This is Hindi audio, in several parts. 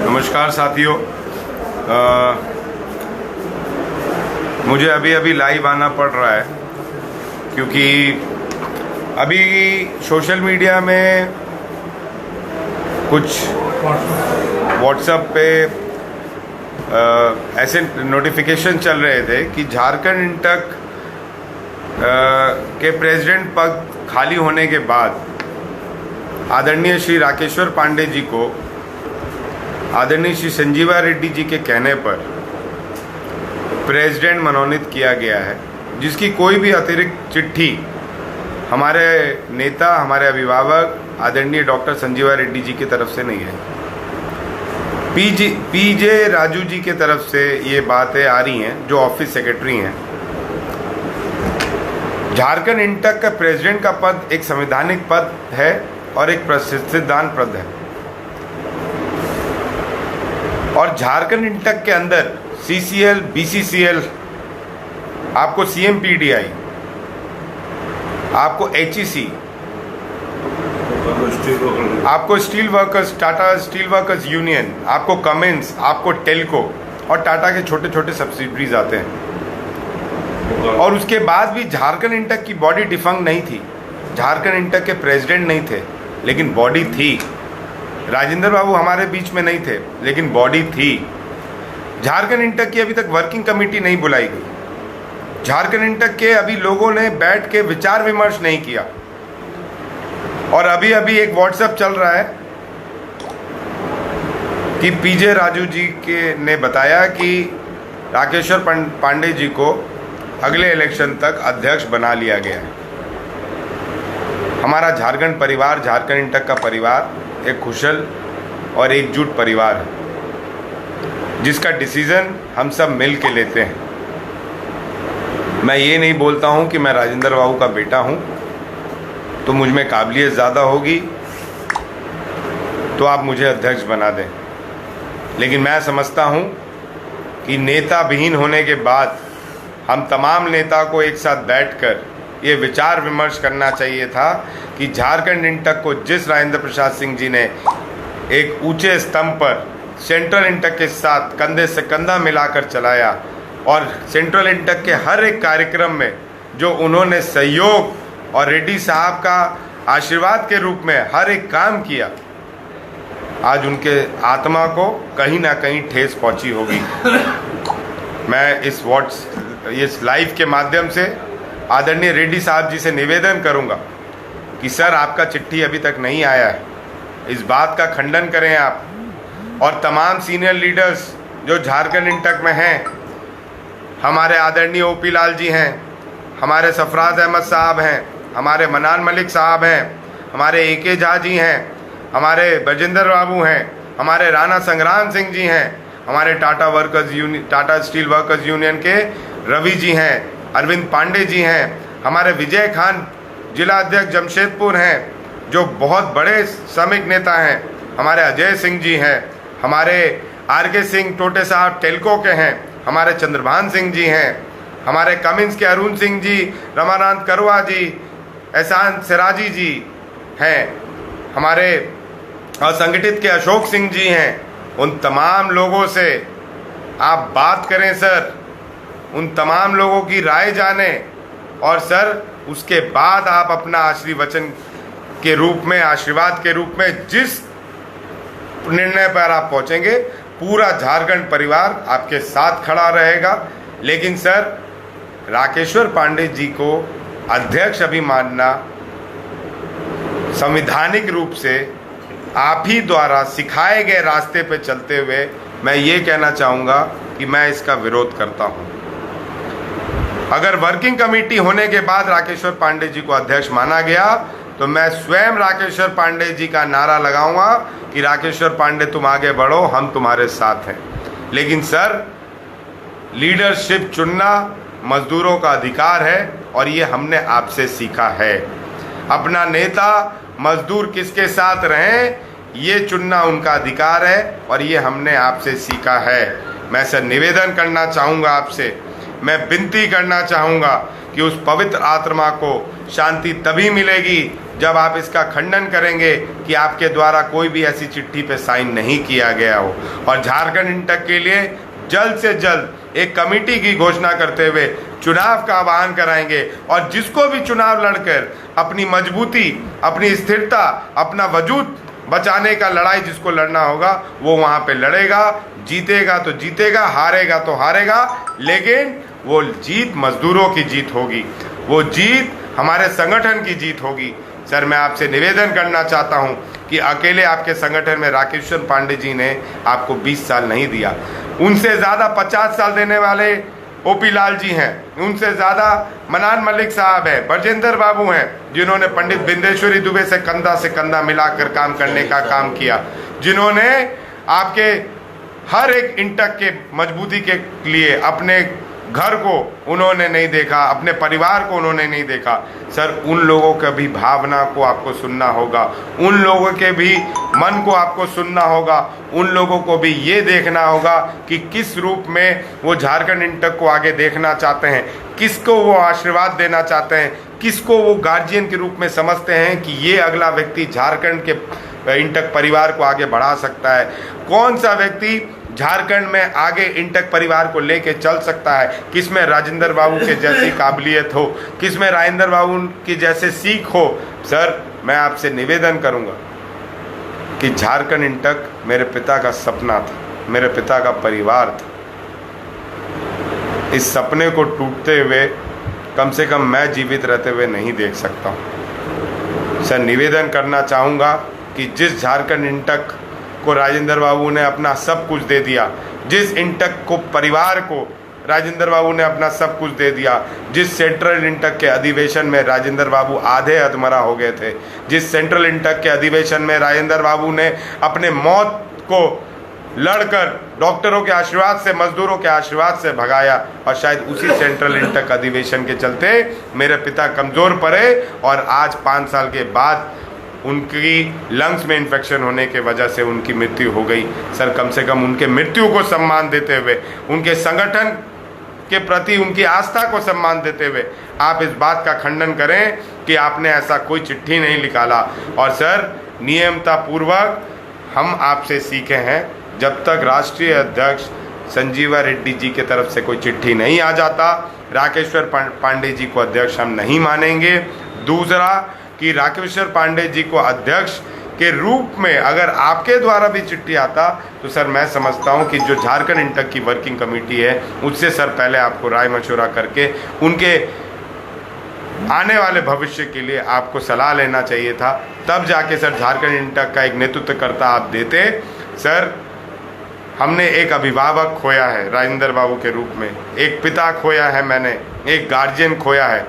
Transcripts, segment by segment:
नमस्कार साथियों, मुझे अभी लाइव आना पड़ रहा है क्योंकि अभी सोशल मीडिया में कुछ व्हाट्सएप पे ऐसे नोटिफिकेशन चल रहे थे कि झारखंड इंटक के प्रेसिडेंट पद खाली होने के बाद आदरणीय श्री राकेश्वर पांडे जी को आदरणीय श्री संजीवा रेड्डी जी के कहने पर प्रेसिडेंट मनोनीत किया गया है, जिसकी कोई भी अतिरिक्त चिट्ठी हमारे नेता, हमारे अभिभावक आदरणीय डॉक्टर संजीवा रेड्डी जी की तरफ से नहीं है। पीजे राजू जी की तरफ से ये बातें आ रही हैं, जो ऑफिस सेक्रेटरी हैं। झारखंड इंटक का प्रेसिडेंट का पद एक संवैधानिक पद है और एक प्रसिद्धान पद है, और झारखंड इंटक के अंदर CCL, BCCL, आपको CMPDI, आपको HEC, आपको steel workers, Tata steel workers union, आपको कमिंस, आपको टेल्को और टाटा के छोटे छोटे सब्सिडरीज आते हैं। और उसके बाद भी झारखंड इंटक की बॉडी डिफंक्ट नहीं थी, झारखंड इंटक के प्रेसिडेंट नहीं थे, लेकिन बॉडी थी। राजेंद्र बाबू हमारे बीच में नहीं थे, लेकिन बॉडी थी। झारखंड इंटक की अभी तक वर्किंग कमेटी नहीं बुलाई गई। झारखंड इंटक के अभी लोगों ने बैठ के विचार विमर्श नहीं किया। और अभी एक व्हाट्सएप चल रहा है कि पीजे राजू जी ने बताया कि राकेश्वर पांडे जी को अगले इलेक्शन तक अध्यक्ष बना लिया गया है। हमारा झारखंड परिवार, झारखंड इंटक का परिवार एक कुशल और एकजुट परिवार है, जिसका डिसीजन हम सब मिल के लेते हैं। मैं ये नहीं बोलता हूँ कि मैं राजेंद्र बाबू का बेटा हूँ तो मुझ में काबिलियत ज़्यादा होगी तो आप मुझे अध्यक्ष बना दें, लेकिन मैं समझता हूँ कि नेता विहीन होने के बाद हम तमाम नेता को एक साथ बैठकर ये विचार विमर्श करना चाहिए था कि झारखंड इंटक को जिस राजेंद्र प्रसाद सिंह जी ने एक ऊंचे स्तंभ पर सेंट्रल इंटक के साथ कंधे से कंधा मिलाकर चलाया, और सेंट्रल इंटक के हर एक कार्यक्रम में जो उन्होंने सहयोग और रेड्डी साहब का आशीर्वाद के रूप में हर एक काम किया, आज उनके आत्मा को कहीं ना कहीं ठेस पहुंची होगी। मैं इस लाइव के माध्यम से आदरणीय रेड्डी साहब जी से निवेदन करूंगा कि सर, आपका चिट्ठी अभी तक नहीं आया है, इस बात का खंडन करें आप। और तमाम सीनियर लीडर्स जो झारखंड इंटक में हैं, हमारे आदरणीय OP लाल जी हैं, हमारे सरफराज अहमद साहब हैं, हमारे मनान मलिक साहब हैं, हमारे AK झा जी हैं, हमारे बजेंद्र बाबू हैं, हमारे राणा संग्राम सिंह जी हैं, हमारे टाटा स्टील वर्कर्स यूनियन के रवि जी हैं, अरविंद पांडे जी हैं, हमारे विजय खान जिला अध्यक्ष जमशेदपुर हैं जो बहुत बड़े श्रमिक नेता हैं, हमारे अजय सिंह जी हैं, हमारे RK सिंह टोटे साहब टेल्को के हैं, हमारे चंद्रभान सिंह जी हैं, हमारे कमिंस के अरुण सिंह जी, रमाकांत करवा जी, एहसान सिराजी जी हैं, हमारे असंगठित के अशोक सिंह जी हैं। उन तमाम लोगों से आप बात करें सर, उन तमाम लोगों की राय जाने, और सर उसके बाद आप अपना आशीर्वचन के रूप में, आशीर्वाद के रूप में जिस निर्णय पर आप पहुंचेंगे, पूरा झारखंड परिवार आपके साथ खड़ा रहेगा। लेकिन सर, राकेश्वर पांडे जी को अध्यक्ष अभी मानना संवैधानिक रूप से आप ही द्वारा सिखाए गए रास्ते पे चलते हुए मैं ये कहना चाहूँगा कि मैं इसका विरोध करता हूँ। अगर वर्किंग कमेटी होने के बाद राकेश्वर पांडे जी को अध्यक्ष माना गया तो मैं स्वयं राकेश्वर पांडे जी का नारा लगाऊंगा कि राकेश्वर पांडे तुम आगे बढ़ो, हम तुम्हारे साथ हैं। लेकिन सर, लीडरशिप चुनना मजदूरों का अधिकार है और ये हमने आपसे सीखा है। अपना नेता मजदूर किसके साथ रहें ये चुनना उनका अधिकार है और ये हमने आपसे सीखा है। मैं सर निवेदन करना चाहूँगा आपसे मैं विनती करना चाहूँगा कि उस पवित्र आत्मा को शांति तभी मिलेगी जब आप इसका खंडन करेंगे कि आपके द्वारा कोई भी ऐसी चिट्ठी पे साइन नहीं किया गया हो। और झारखंड इंटक के लिए जल्द से जल्द एक कमेटी की घोषणा करते हुए चुनाव का आह्वान कराएंगे और जिसको भी चुनाव लड़कर अपनी मजबूती, अपनी स्थिरता, अपना वजूद बचाने का लड़ाई जिसको लड़ना होगा वो वहाँ पे लड़ेगा, जीतेगा तो जीतेगा, हारेगा तो हारेगा, लेकिन वो जीत मजदूरों की जीत होगी, वो जीत हमारे संगठन की जीत होगी। सर, मैं आपसे निवेदन करना चाहता हूं कि अकेले आपके संगठन में राकेश्वर पांडे जी ने आपको 20 साल नहीं दिया, उनसे ज़्यादा 50 साल देने वाले ओपी लाल जी हैं, उनसे ज़्यादा मनान मलिक साहब हैं, बरजेंद्र बाबू हैं, जिन्होंने पंडित बिंदेश्वरी दुबे से कंधा मिलाकर काम करने का काम किया, जिन्होंने आपके हर एक इंटक के मजबूती के लिए अपने घर को उन्होंने नहीं देखा, अपने परिवार को उन्होंने नहीं देखा। सर, उन लोगों के भी भावना को आपको सुनना होगा, उन लोगों के भी मन को आपको सुनना होगा, उन लोगों को भी ये देखना होगा कि किस रूप में वो झारखंड इंटक को आगे देखना चाहते हैं, किसको वो आशीर्वाद देना चाहते हैं, किसको वो गार्जियन के रूप में समझते हैं कि ये अगला व्यक्ति झारखंड के इंटक परिवार को आगे बढ़ा सकता है, कौन सा व्यक्ति झारखंड में आगे इंटक परिवार को लेके चल सकता है, किसमें राजेंद्र बाबू के जैसी काबिलियत हो, किसमें राजेंद्र बाबू की जैसे सीख हो। सर, मैं आपसे निवेदन करूंगा कि झारखंड इंटक मेरे पिता का सपना था, मेरे पिता का परिवार था। इस सपने को टूटते हुए कम से कम मैं जीवित रहते हुए नहीं देख सकता हूँ। सर, निवेदन करना चाहूँगा कि जिस झारखंड इंटक को राजेंद्र बाबू ने अपना सब कुछ दे दिया, जिस इंटक को परिवार को राजेंद्र बाबू ने अपना सब कुछ दे दिया, जिस सेंट्रल इंटक के अधिवेशन में राजेंद्र बाबू आधे अधमरा हो गए थे, जिस सेंट्रल इंटक के अधिवेशन में राजेंद्र बाबू ने अपने मौत को लड़कर डॉक्टरों के आशीर्वाद से, मजदूरों के आशीर्वाद से भगाया, और शायद उसी सेंट्रल इंटक अधिवेशन के चलते मेरे पिता कमज़ोर पड़े और आज 5 साल के बाद उनकी लंग्स में इन्फेक्शन होने के वजह से उनकी मृत्यु हो गई। सर, कम से कम उनके मृत्यु को सम्मान देते हुए, उनके संगठन के प्रति उनकी आस्था को सम्मान देते हुए आप इस बात का खंडन करें कि आपने ऐसा कोई चिट्ठी नहीं निकाला। और सर, नियमता पूर्वक हम आपसे सीखे हैं, जब तक राष्ट्रीय अध्यक्ष संजीवा रेड्डी जी की तरफ से कोई चिट्ठी नहीं आ जाता, राकेश्वर पांडे जी को अध्यक्ष हम नहीं मानेंगे। दूसरा कि राकेश्वर पांडे जी को अध्यक्ष के रूप में अगर आपके द्वारा भी चिट्ठी आता तो सर, मैं समझता हूं कि जो झारखंड इंटक की वर्किंग कमेटी है उससे सर पहले आपको राय मशवरा करके उनके आने वाले भविष्य के लिए आपको सलाह लेना चाहिए था, तब जाके सर झारखंड इंटक का एक नेतृत्वकर्ता आप देते। सर, हमने एक अभिभावक खोया है राजेंद्र बाबू के रूप में, एक पिता खोया है मैंने, एक गार्जियन खोया है,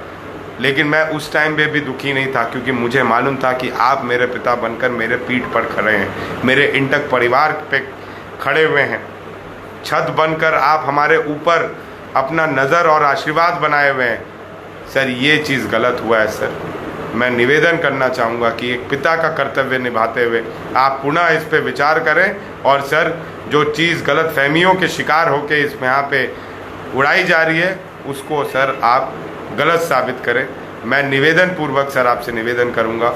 लेकिन मैं उस टाइम पे भी दुखी नहीं था क्योंकि मुझे मालूम था कि आप मेरे पिता बनकर मेरे पीठ पर खड़े हैं, मेरे इंटक परिवार पे खड़े हुए हैं, छत बनकर आप हमारे ऊपर अपना नज़र और आशीर्वाद बनाए हुए हैं। सर, ये चीज़ गलत हुआ है। सर, मैं निवेदन करना चाहूँगा कि एक पिता का कर्तव्य निभाते हुए आप पुनः इस पे विचार करें, और सर, जो चीज़ गलत फहमियों के शिकार होकर इस यहाँ पे उड़ाई जा रही है उसको सर आप गलत साबित करें। मैं निवेदन पूर्वक सर आपसे निवेदन करूंगा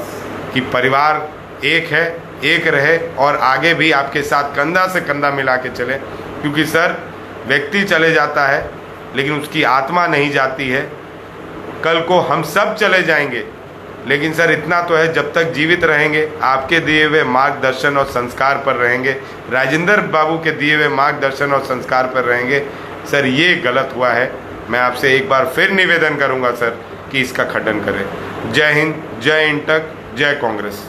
कि परिवार एक है, एक रहे और आगे भी आपके साथ कंधा से कंधा मिला के चले, क्योंकि सर, व्यक्ति चले जाता है लेकिन उसकी आत्मा नहीं जाती है। कल को हम सब चले जाएंगे, लेकिन सर इतना तो है, जब तक जीवित रहेंगे आपके दिए हुए मार्गदर्शन और संस्कार पर रहेंगे, राजेंद्र बाबू के दिए हुए मार्गदर्शन और संस्कार पर रहेंगे। सर, ये गलत हुआ है। मैं आपसे एक बार फिर निवेदन करूंगा सर कि इसका खंडन करें। जय हिंद, जय इंटक, जय कांग्रेस।